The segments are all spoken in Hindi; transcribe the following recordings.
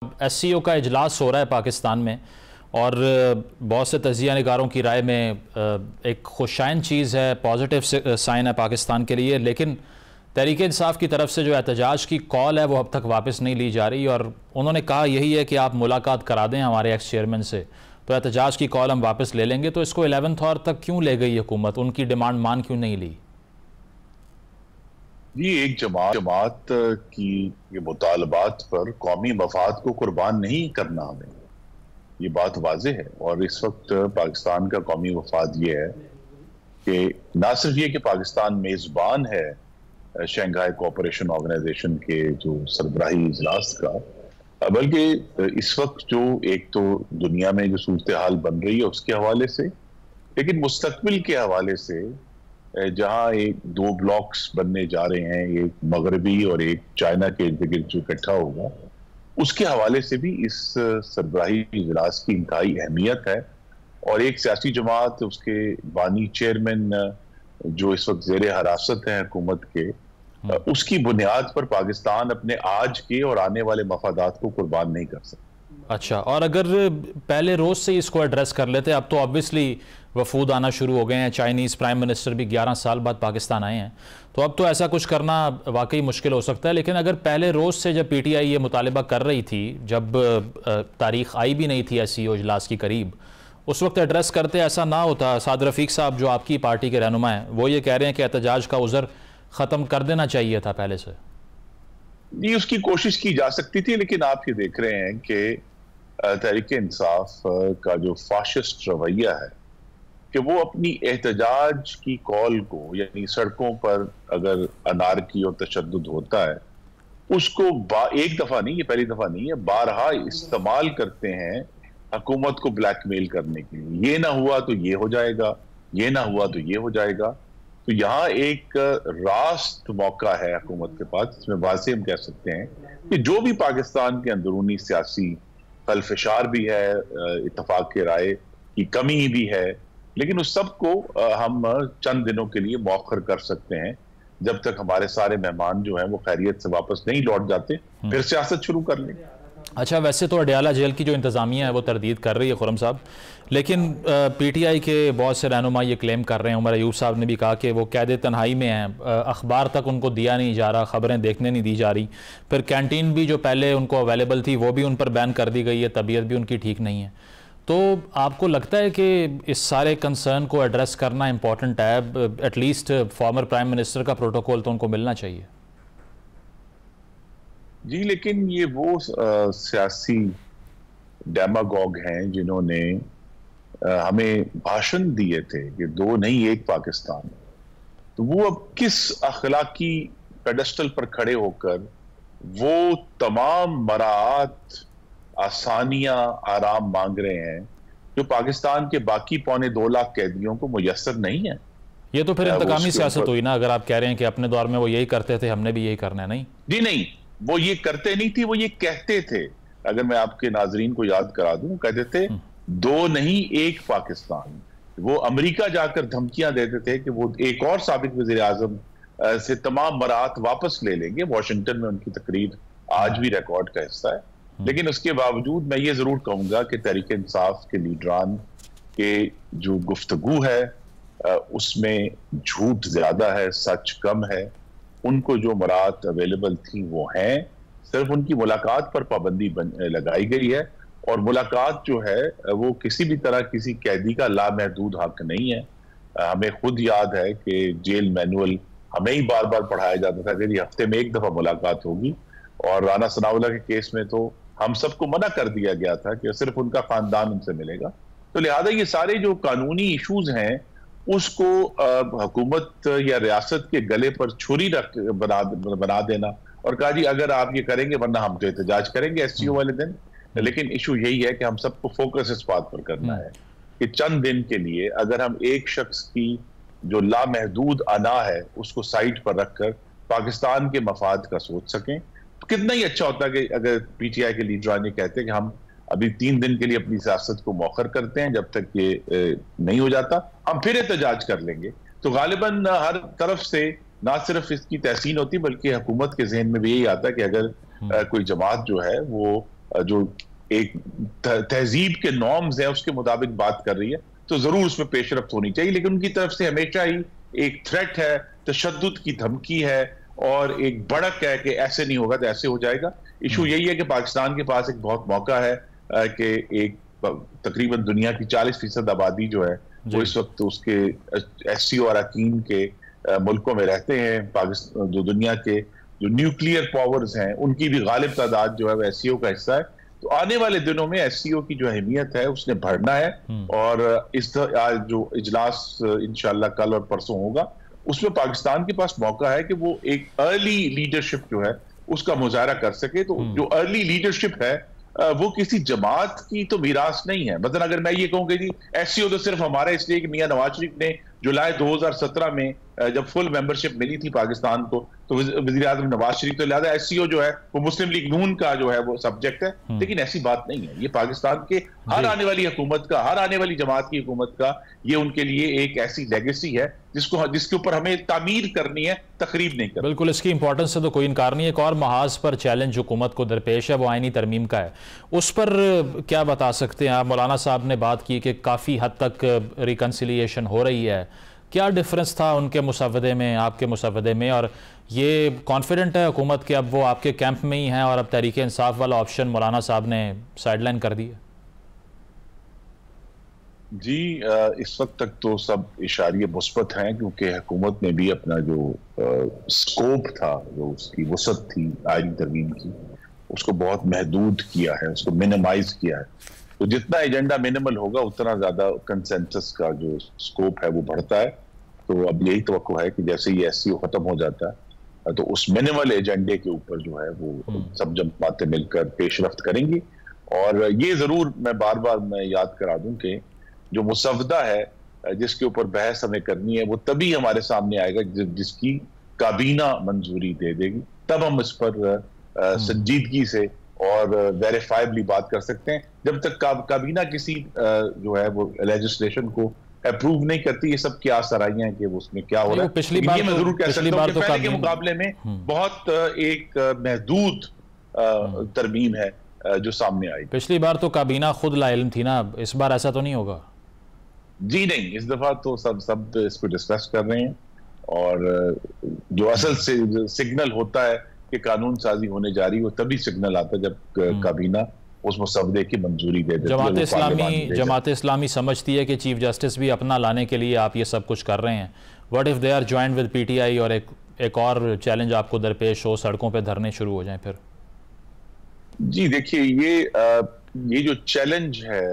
SCO का इजलास हो रहा है पाकिस्तान में और बहुत से तजिया निगारों की राय में एक खुशाइन चीज़ है, पॉजिटिव साइन है पाकिस्तान के लिए। लेकिन तहरीक इंसाफ की तरफ से जो एहतजाज की कॉल है वो अब तक वापस नहीं ली जा रही और उन्होंने कहा यही है कि आप मुलाकात करा दें हमारे एक्स चेयरमैन से, तो एहतजाज की कॉल हम वापस ले लेंगे। तो इसको 11th आवर तक क्यों ले गई हुकूमत, उनकी डिमांड मान क्यों नहीं ली? जी, एक जमात की ये मुतालबात पर कौमी मफाद को कुर्बान नहीं करना हमें, ये बात वाज़ेह है। और इस वक्त पाकिस्तान का कौमी मफाद ये है कि ना सिर्फ ये कि पाकिस्तान मेज़बान है शंघाई कोऑपरेशन ऑर्गेनाइजेशन के जो सरबराही इजलास का, बल्कि इस वक्त जो एक तो दुनिया में जो सूरत हाल बन रही है उसके हवाले से, लेकिन मुस्तकबिल के हवाले से जहां एक दो ब्लॉक्स बनने जा रहे हैं, एक मगरबी और एक चाइना के इर्द गिर्द जो इकट्ठा होगा, उसके हवाले से भी इस सरबराही इजलास की इंतहाई अहमियत है। और एक सियासी जमात, उसके बानी चेयरमैन जो इस वक्त जेर हिरासत है हुकूमत के, उसकी बुनियाद पर पाकिस्तान अपने आज के और आने वाले मफादात को कुर्बान नहीं कर सकता। अच्छा, और अगर पहले रोज़ से इसको एड्रेस कर लेते, अब तो ऑब्वियसली वफूद आना शुरू हो गए हैं, चाइनीज़ प्राइम मिनिस्टर भी 11 साल बाद पाकिस्तान आए हैं, तो अब तो ऐसा कुछ करना वाकई मुश्किल हो सकता है। लेकिन अगर पहले रोज़ से जब PTI ये मुतालबा कर रही थी, जब तारीख आई भी नहीं थी SCO इजलास की करीब, उस वक्त एड्रेस करते ऐसा ना होता। साद रफ़ीक साहब जो आपकी पार्टी के रहनुमा हैं, वो ये कह रहे हैं कि एहतजाज का उज़र ख़त्म कर देना चाहिए था पहले से। जी, उसकी कोशिश की जा सकती थी, लेकिन आप ये देख रहे हैं कि तहरीक इंसाफ का जो फाशिस्ट रवैया है कि वो अपनी एहतजाज की कॉल को, यानी सड़कों पर अगर अनारकी और तशद्दुद होता है, उसको एक दफा नहीं, ये पहली दफा नहीं है, बारहा इस्तेमाल करते हैं हुकूमत को ब्लैकमेल करने के लिए। ये ना हुआ तो ये हो जाएगा, ये ना हुआ तो ये हो जाएगा। तो यहाँ एक रास्त मौका है हुकूमत के पास, इसमें वाज़ेह हम कह सकते हैं कि जो भी पाकिस्तान के अंदरूनी सियासी खलफशार भी है, इत्तफाक के राय की कमी भी है, लेकिन उस सब को हम चंद दिनों के लिए मौखर कर सकते हैं जब तक हमारे सारे मेहमान जो हैं वो खैरियत से वापस नहीं लौट जाते, फिर सियासत शुरू कर लें। अच्छा, वैसे तो अडयाला जेल की जो इंतज़ामिया है वो तरदीद कर रही है खुर्रम साहब, लेकिन PTI के बहुत से रहनुमा ये क्लेम कर रहे हैं, उमर अयूब साहब ने भी कहा कि वो कैद तन्हाई में हैं, अखबार तक उनको दिया नहीं जा रहा, ख़बरें देखने नहीं दी जा रही, फिर कैंटीन भी जो पहले उनको अवेलेबल थी वो भी उन पर बैन कर दी गई है, तबीयत भी उनकी ठीक नहीं है। तो आपको लगता है कि इस सारे कंसर्न को एड्रेस करना इंपॉर्टेंट है? एटलीस्ट फॉर्मर प्राइम मिनिस्टर का प्रोटोकॉल तो उनको मिलना चाहिए। जी, लेकिन ये वो सियासी डेमागॉग हैं जिन्होंने हमें भाषण दिए थे कि दो नहीं एक पाकिस्तान, तो वो अब किस अखलाकी पेडेस्टल पर खड़े होकर वो तमाम मराहत, आसानियां, आराम मांग रहे हैं जो पाकिस्तान के बाकी 2.25 लाख कैदियों को मुयस्सर नहीं है। ये तो फिर इंतकामी सियासत हुई ना, अगर आप कह रहे हैं कि अपने दौर में वो यही करते थे, हमने भी यही करना है। नहीं जी, नहीं, वो ये करते नहीं थी, वो ये कहते थे। अगर मैं आपके नाजरीन को याद करा दूं, कहते थे दो नहीं एक पाकिस्तान। वो अमेरिका जाकर धमकियां देते थे कि वो एक और साबिक वजीर आजम से तमाम बरात वापस ले लेंगे। वॉशिंगटन में उनकी तकरीर आज भी रिकॉर्ड का हिस्सा है। लेकिन उसके बावजूद मैं ये जरूर कहूंगा कि तहरीक इंसाफ के लीडरान के जो गुफ्तगू है उसमें झूठ ज्यादा है, सच कम है। उनको जो मराहत अवेलेबल थी वो हैं, सिर्फ उनकी मुलाकात पर पाबंदी लगाई गई है। और मुलाकात जो है वो किसी भी तरह किसी कैदी का लामहदूद हक नहीं है। हमें खुद याद है कि जेल मैनुअल हमें ही बार बार पढ़ाया जाता था कि हफ्ते में एक दफा मुलाकात होगी, और राना सनाउल्लाह के केस में तो हम सबको मना कर दिया गया था कि सिर्फ उनका खानदान उनसे मिलेगा। तो लिहाजा ये सारे जो कानूनी इशूज हैं उसको हुकूमत या रियासत के गले पर छुरी रख बना देना और कहा जी अगर आप ये करेंगे वरना हम तो एहतजाज करेंगे SCO वाले दिन। लेकिन इशू यही है कि हम सबको फोकस इस बात पर करना है कि चंद दिन के लिए अगर हम एक शख्स की जो लामहदूद अना है उसको साइड पर रखकर पाकिस्तान के मफाद का सोच सकें, तो कितना ही अच्छा होता है कि अगर PTI के लीडरान ये कहते हैं कि हम अभी 3 दिन के लिए अपनी सियासत को मौखर करते हैं, जब तक ये नहीं हो जाता हम फिर एहतजाज कर लेंगे। तो गालिबन हर तरफ से ना सिर्फ इसकी तहसीन होती बल्कि हुकूमत के जहन में भी यही आता है कि अगर कोई जमात जो है वो जो एक तहजीब के नॉर्म्स हैं उसके मुताबिक बात कर रही है, तो जरूर उसमें पेशरफ्त होनी चाहिए। लेकिन उनकी तरफ से हमेशा ही एक थ्रेट है, तशद्दुद की धमकी है और एक भड़क है कि ऐसे नहीं होगा तो ऐसे हो जाएगा। इशू यही है कि पाकिस्तान के पास एक बहुत मौका है कि एक तकरीबन दुनिया की 40% आबादी जो है वो इस वक्त उसके SCO और अरकान के मुल्कों में रहते हैं। पाकिस्तान जो दुनिया के जो न्यूक्लियर पावर्स हैं उनकी भी गालिब तादाद जो है वो SCO का हिस्सा है। तो आने वाले दिनों में SCO की जो अहमियत है उसने बढ़ना है और इस आज जो इजलास इंशाल्लाह कल और परसों होगा उसमें पाकिस्तान के पास मौका है कि वो एक अर्ली लीडरशिप जो है उसका मुजाहरा कर सके। तो जो अर्ली लीडरशिप है वो किसी जमात की तो मीरास नहीं है। मतलब अगर मैं ये कहूँ कि जी SCO तो सिर्फ हमारा इसलिए कि मियां नवाज शरीफ ने जुलाई 2017 में जब फुल मेंबरशिप मिली थी पाकिस्तान को तो वज़ीर आज़म नवाज शरीफ, तो लिहाजा SCO जो है वो मुस्लिम लीग नून का जो है वो सब्जेक्ट है। लेकिन ऐसी बात नहीं है। ये पाकिस्तान के हर आने वाली हुकूमत का, हर आने वाली जमात की हुकूमत का ये उनके लिए एक ऐसी लेगेसी है जिसके ऊपर हमें तामीर करनी है, तकरीब नहीं करनी। बिल्कुल, इसकी इंपॉर्टेंस से तो कोई इनकार नहीं है। एक और महाज पर चैलेंज हुकूमत को दरपेश है वो आईनी तरमीम का है। उस पर क्या बता सकते हैं आप? मौलाना साहब ने बात की कि काफ़ी हद तक रिकन्सिलिएशन हो रही है। क्या डिफरेंस था उनके मुसव्वदे में, आपके मुसव्वदे में, और ये कॉन्फिडेंट है हुकूमत कि अब वो आपके कैंप में ही हैं और अब तहरीक इंसाफ वाला ऑप्शन मौलाना साहब ने साइडलाइन कर दिया? जी इस वक्त तक तो सब इशारे मुस्बत हैं क्योंकि हुकूमत ने भी अपना जो स्कोप था, जो उसकी वसत थी आईनी तरमीम की, उसको बहुत महदूद किया है, उसको मिनिमाइज किया है। तो जितना एजेंडा मिनिमल होगा उतना ज्यादा कंसेंसस का जो स्कोप है वो बढ़ता है। तो अब यही तवक्को है कि जैसे ही SCO खत्म हो जाता है तो उस मिनिमल एजेंडे के ऊपर जो है वो सब जमातें मिलकर पेशरफ्त करेंगी। और ये जरूर मैं बार बार याद करा दूं कि जो मुसव्वदा है जिसके ऊपर बहस हमें करनी है वो तभी हमारे सामने आएगा जिसकी काबीना मंजूरी दे देगी, तब हम इस पर संजीदगी से और वेरीफाइबली बात कर सकते हैं। जब तक काबीना किसी जो है वो लेजिस्लेशन को अप्रूव नहीं करती, ये सब क्या सराहियां हैं कि वो उसमें क्या हो रहा है। पिछली बार मैं जरूर कह सकता हूं कि पहले के मुकाबले में बहुत एक महदूद तरमीम है जो सामने आई। पिछली बार तो काबीना खुद लाइल्म थी ना, इस बार ऐसा तो नहीं होगा? जी नहीं, इस दफा तो सब इसको डिस्कस कर रहे हैं और जो असल से सिग्नल होता है कि कानून साजी होने जा रही है वो तभी सिग्नल आता है जब काबीना उस मुसव्वदे की मंजूरी दे देती है। जमात इस्लामी समझती है कि चीफ जस्टिस भी अपना लाने के लिए आप ये सब कुछ कर रहे हैं। What if they are joined with PTI और एक और चैलेंज आपको दरपेश हो, सड़कों पे धरने शुरू हो जाएं फिर? जी देखिए, ये जो चैलेंज है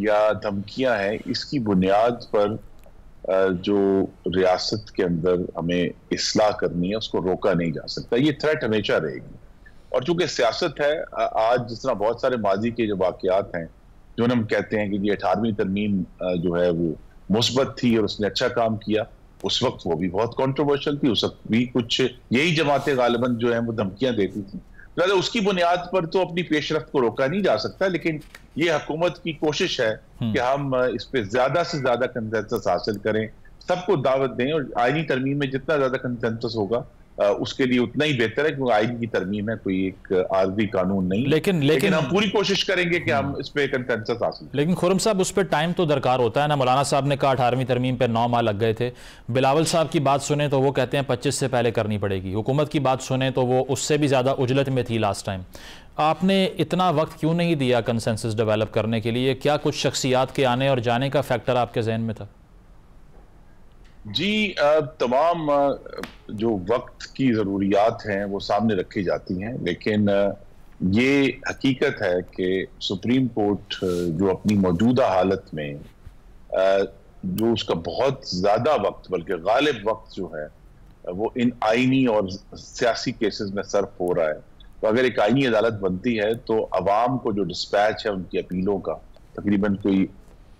या धमकियां हैं, इसकी बुनियाद पर जो रियासत के अंदर हमें इस्लाह करनी है उसको रोका नहीं जा सकता। ये थ्रेट हमेशा रहेगी। और चूंकि सियासत है, आज जिस तरह बहुत सारे माजी के जो वाकयात हैं जो हम कहते हैं कि ये 18वीं तरमीम जो है वो मुस्बत थी और उसने अच्छा काम किया, उस वक्त वो भी बहुत कंट्रोवर्शियल थी। उस वक्त भी कुछ यही जमातें गालिबन जो है वो धमकियां देती थी। तो उसकी बुनियाद पर तो अपनी पेशरफ्त को रोका नहीं जा सकता। लेकिन ये हुकूमत की कोशिश है कि हम इस पे ज्यादा से ज्यादा कंसेंसस हासिल करें, सबको दावत दें और आईनी तरमीम में जितना ज्यादा कंसेंसस होगा उसके लिए उतना ही बेहतर है, क्योंकि आईन की तरमीम है, कोई एक आर्जी कानून नहीं। लेकिन हम पूरी कोशिश करेंगे कि हम इस पे कंसेंसस हासिल। लेकिन खुर्रम साहब, उस पर टाइम तो दरकार होता है ना। मौलाना साहब ने कहा 18वीं तरमीम पे 9 माह लग गए थे। बिलावल साहब की बात सुने तो वो कहते हैं 25 से पहले करनी पड़ेगी। हुकूमत की बात सुने तो वो उससे भी ज़्यादा उजलत में थी लास्ट टाइम। आपने इतना वक्त क्यों नहीं दिया कंसेंसस डेवलप करने के लिए? क्या कुछ शख्सियात के आने और जाने का फैक्टर आपके जहन में था? जी तमाम जो वक्त की ज़रूरियात हैं वो सामने रखी जाती हैं, लेकिन ये हकीकत है कि सुप्रीम कोर्ट जो अपनी मौजूदा हालत में जो उसका बहुत ज़्यादा वक्त, बल्कि गालिब वक्त जो है वो इन आईनी और सियासी केसेस में सर्फ हो रहा है। तो अगर एक आईनी अदालत बनती है तो अवाम को जो डिस्पैच है उनकी अपीलों का, तकरीबन कोई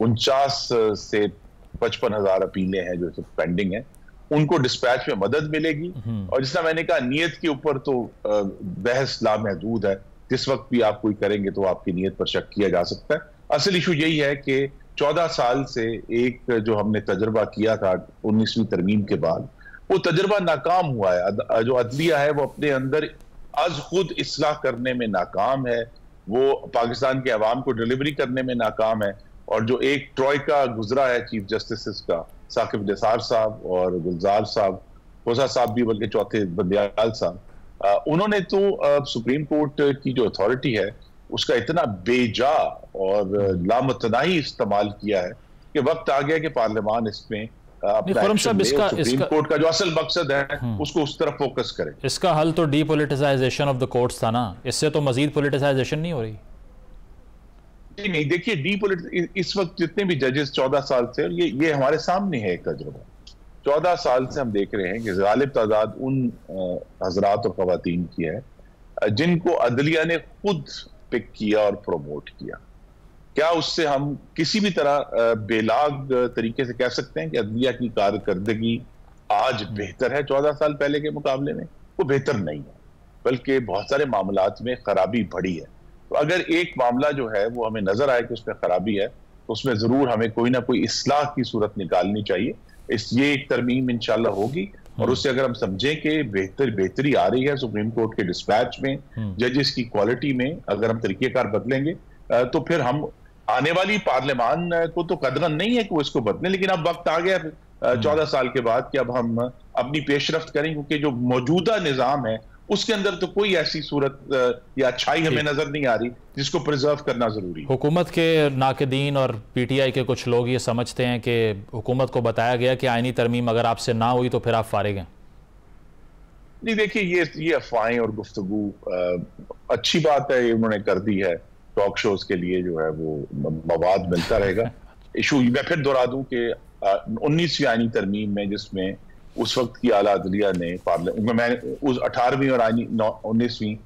49 से 55,000 अपीलें हैं जो पेंडिंग हैं, उनको डिस्पैच में मदद मिलेगी। और जिस तरह मैंने कहा, नीयत के ऊपर तो बहस लामहदूद है। जिस वक्त भी आप कोई करेंगे तो आपकी नीयत पर शक किया जा सकता है। असल इशू यही है कि 14 साल से एक जो हमने तजर्बा किया था 19वीं तरमीम के बाद, वो तजर्बा नाकाम हुआ है। जो अदलिया है वो अपने अंदर आज खुद इस्लाह करने में नाकाम है। वो पाकिस्तान के अवाम को डिलीवरी करने में नाकाम है। और जो एक ट्रॉयका गुजरा है चीफ जस्टिस का, साकिब निसार साहब और गुलजार साहब, खोसा साहब भी बल्कि चौथे बंदियाल साहब, उन्होंने तो सुप्रीम कोर्ट की जो अथॉरिटी है उसका इतना बेजा और लामतनाही इस्तेमाल किया है कि वक्त आ गया कि पार्लियामान इसमें सुप्रीम कोर्ट का जो असल मकसद है उसको उस तरफ फोकस करे। इसका हल तो डीपोलिटिसाइजेशन ऑफ द कोर्ट्स था ना, इससे तो मजीद पोलिटिसाइजेशन नहीं हो रही? नहीं, देखिए इस वक्त जितने भी जजेस 14 साल से, और ये हमारे सामने है एक तजुर्बा, 14 साल से हम देख रहे हैं कि गालिब तादाद उन हजरात और खवातीन की है जिनको अदलिया ने खुद पिक किया और प्रमोट किया। क्या उससे हम किसी भी तरह बेलाग तरीके से कह सकते हैं कि अदलिया की कारकर्दगी आज बेहतर है 14 साल पहले के मुकाबले में? वो बेहतर नहीं है, बल्कि बहुत सारे मामलात में खराबी बढ़ी है। तो अगर एक मामला जो है वो हमें नजर आए कि उसमें खराबी है तो उसमें जरूर हमें कोई ना कोई इस्लाह की सूरत निकालनी चाहिए। ये एक तरमीम इंशाल्लाह होगी और उससे अगर हम समझें कि बेहतरी आ रही है सुप्रीम कोर्ट के डिस्पैच में, जजेस की क्वालिटी में, अगर हम तरीकेकार बदलेंगे तो फिर हम आने वाली पार्लियामान को तो कदगन नहीं है कि वो इसको बदले, लेकिन अब वक्त आ गया 14 साल के बाद कि अब हम अपनी पेशरफ्त करें, क्योंकि जो मौजूदा निजाम है उसके अंदर तो कोई ऐसी सूरत या अच्छाई हमें नजर नहीं आ रही जिसको प्रिजर्व करना जरूरी है। हुकूमत के नाक़दीन और PTI के कुछ लोग ये समझते हैं कि हुकूमत को बताया गया कि आईनी तरमीम अगर आपसे ना हुई तो फिर आप फारिग हैं। नहीं, देखिए ये अफवाहें और गुफ्तगू अच्छी बात है, ये उन्होंने कर दी है, टॉक शोज के लिए जो है वो मवाद मिलता रहेगा। इशू मैं फिर दोहरा दूं कि 19वीं आईनी तरमीम में, जिसमें उस वक्त की आला अदलिया ने मैं उस 18वीं और 19वीं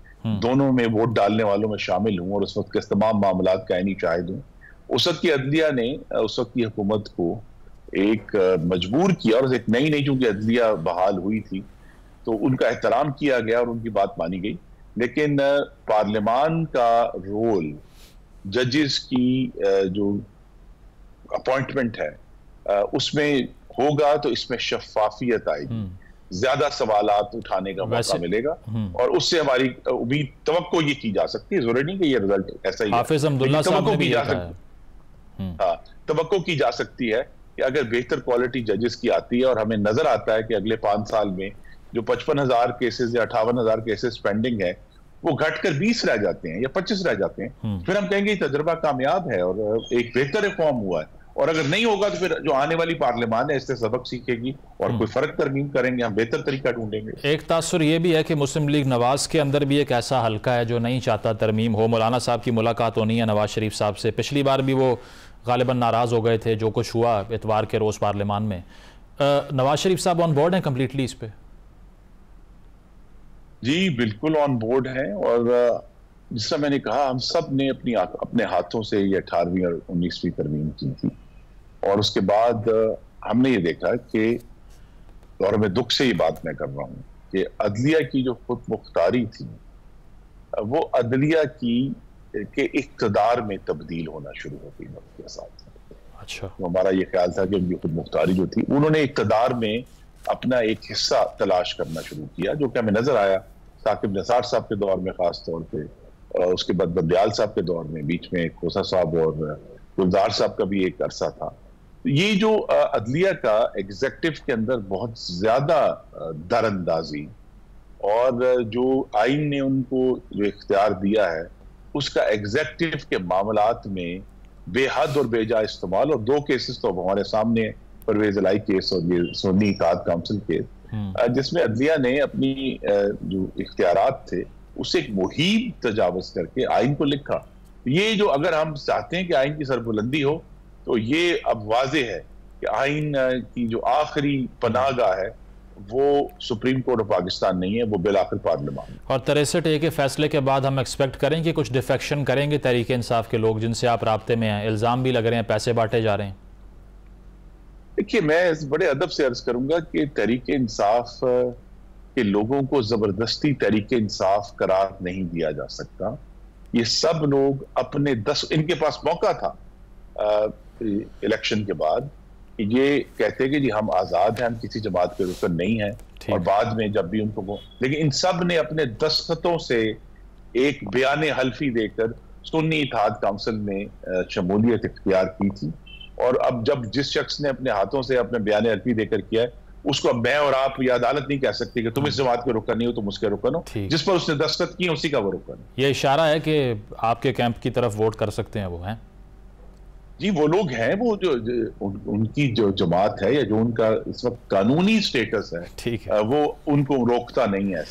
दोनों में वोट डालने वालों में शामिल हूं और उस वक्त के तमाम मामलात का आईनी शाहिद हूं। उस वक्त की अदलिया ने उस वक्त की हुकूमत को एक मजबूर किया, और एक नई चूंकि अदलिया बहाल हुई थी तो उनका एहतराम किया गया और उनकी बात मानी गई। लेकिन पार्लियामान का रोल जजेस की जो अपॉइंटमेंट है उसमें होगा तो इसमें शफाफियत आएगी, ज्यादा सवालात उठाने का मौका मिलेगा और उससे हमारी उम्मीद तवक्को ये की जा सकती है। जरूरी नहीं कि ये रिजल्ट ऐसा ही हाफिज अब्दुल्ला साहब ने भी कहा है। हाँ, तवक्को की जा सकती है कि अगर बेहतर क्वालिटी जजेस की आती है और हमें नजर आता है कि अगले 5 साल में जो 55,000 केसेस या 58,000 केसेस पेंडिंग है वो घटकर 20 रह जाते हैं या 25 रह जाते हैं, फिर हम कहेंगे तजुर्बा कामयाब है और एक बेहतर रिफॉर्म हुआ है। और अगर नहीं होगा तो फिर जो आने वाली पार्लियामान है इससे सबक सीखेगी और कोई फर्क तरमीम करेंगे, हम बेहतर तरीका ढूंढेंगे। एक तासुर ये भी है कि मुस्लिम लीग नवाज के अंदर भी एक ऐसा हल्का है जो नहीं चाहता तरमीम हो। मौलाना साहब की मुलाकात होनी है नवाज शरीफ साहब से, पिछली बार भी वो गालिबन नाराज हो गए थे जो कुछ हुआ इतवार के रोज पार्लियामान में। नवाज शरीफ साहब ऑन बोर्ड हैं कम्प्लीटली इस पे? जी बिल्कुल ऑन बोर्ड है, और जिस तरह मैंने कहा हम सब ने अपने हाथों से ये 18वीं और 19वीं तरमीम की थी और उसके बाद हमने ये देखा कि, और मैं दुख से ये बात मैं कर रहा हूँ कि अदलिया की जो खुद मुख्तारी थी वो अदलिया के इक़्तिदार में तब्दील होना शुरू हो गई वक्त के साथ। अच्छा, तो हमारा ये ख्याल था कि उनकी खुद मुख्तारी जो थी उन्होंने इक़्तिदार में अपना एक हिस्सा तलाश करना शुरू किया, जो कि हमें नजर आया साकिब निसार साहब के दौर में खास तौर पे, उसके बाद बंदियाल साहब के दौर में, बीच में खोसा साहब और गुलजार साहब का भी एक अरसा था। ये जो अदलिया का एग्जेक्टिव के अंदर बहुत ज्यादा दरअंदाजी और जो आइन ने उनको जो इख्तियार दिया है उसका एग्जेक्टिव के मामलात में बेहद और बेजा इस्तेमाल, और 2 केसेस तो हमारे सामने, परवेज इलाई केस और ये सुन्नी इत्तेहाद काउंसिल केस, जिसमें अदलिया ने अपनी जो इख्तियारात थे उससे एक मुहिम तजावुज करके आइन को लिखा। ये जो, अगर हम चाहते हैं कि आइन की सरबुलंदी हो तो ये अब वाजे है कि आइन की जो आखिरी पनाहगाह है वो सुप्रीम कोर्ट ऑफ पाकिस्तान नहीं है, वो बिलाखिर पार्लियामान। और 63A के फैसले के बाद हम एक्सपेक्ट करें कि कुछ डिफेक्शन करेंगे तहरीक इंसाफ के लोग जिनसे आप राब्ते में हैं? इल्ज़ाम भी लग रहे हैं पैसे बांटे जा रहे हैं। देखिए, मैं बड़े अदब से अर्ज करूंगा कि तहरीक इंसाफ के लोगों को जबरदस्ती तहरीक इंसाफ करार नहीं दिया जा सकता। ये सब लोग अपने इनके पास मौका था इलेक्शन के बाद, ये कहते हैं कि जी हम आजाद हैं, हम किसी जमात के रुकन नहीं हैं, और बाद में जब भी उनको, लेकिन इन सब ने अपने दस्तखतों से एक बयान हल्फी देकर सुन्नी इत्तेहाद काउंसिल में शमूलियत इख्तियार की थी। और अब जब जिस शख्स ने अपने हाथों से अपने बयान अर्फी देकर किया है, उसको अब मैं और आप या अदालत नहीं कह सकती कि तुम इस जमात के रुकन नहीं हो, तुम उसके रुकन हो। जिस पर उसने दस्तखत किए उसी का वो रुकन है। ये इशारा है कि आपके कैंप की तरफ वोट कर सकते हैं वो, हैं? जी, वो लोग हैं, वो जो उनकी जो जमात है या जो उनका इस वक्त कानूनी स्टेटस है, ठीक है, वो उनको रोकता नहीं है।